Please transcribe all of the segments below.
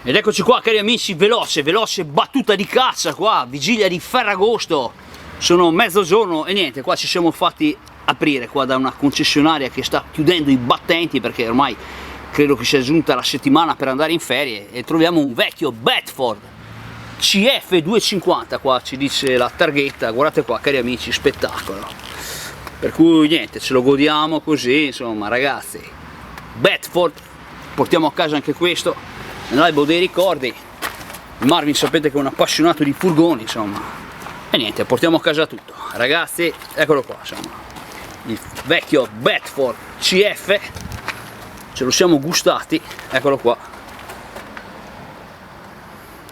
Ed eccoci qua cari amici, veloce battuta di caccia qua, vigilia di Ferragosto, sono mezzogiorno e niente, qua ci siamo fatti aprire qua da una concessionaria che sta chiudendo i battenti perché ormai credo che sia giunta la settimana per andare in ferie e troviamo un vecchio Bedford CF 250, qua ci dice la targhetta, guardate qua cari amici, spettacolo, per cui niente, ce lo godiamo così, insomma ragazzi, Bedford, portiamo a casa anche questo nell'albo dei ricordi. Marvin sapete che è un appassionato di furgoni, insomma, e niente, portiamo a casa tutto ragazzi, eccolo qua, insomma, il vecchio Bedford CF, ce lo siamo gustati, eccolo qua,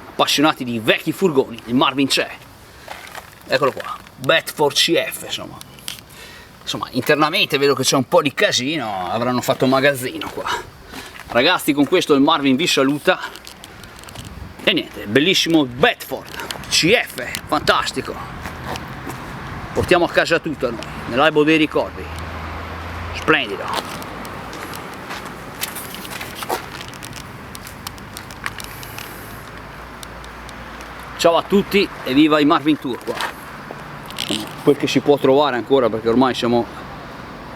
appassionati di vecchi furgoni, il Marvin c'è, eccolo qua, Bedford CF, insomma internamente vedo che c'è un po' di casino, avranno fatto magazzino qua. Ragazzi, con questo il Marvin vi saluta e niente, bellissimo Bedford CF, fantastico, portiamo a casa tutto noi, nell'albo dei ricordi, splendido. Ciao a tutti e viva i Marvin Tour qua, quel che si può trovare ancora perché ormai siamo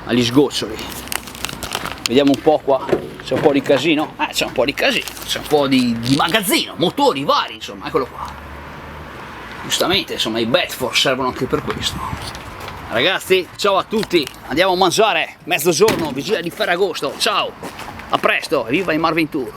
agli sgoccioli. Vediamo un po' qua, c'è un po' di casino, c'è un po' di casino, c'è un po' di magazzino, motori vari, insomma, eccolo qua. Giustamente, insomma, i Bedford servono anche per questo. Ragazzi, ciao a tutti, andiamo a mangiare, mezzogiorno, vigilia di Ferragosto, ciao, a presto, viva i Marvin Tour.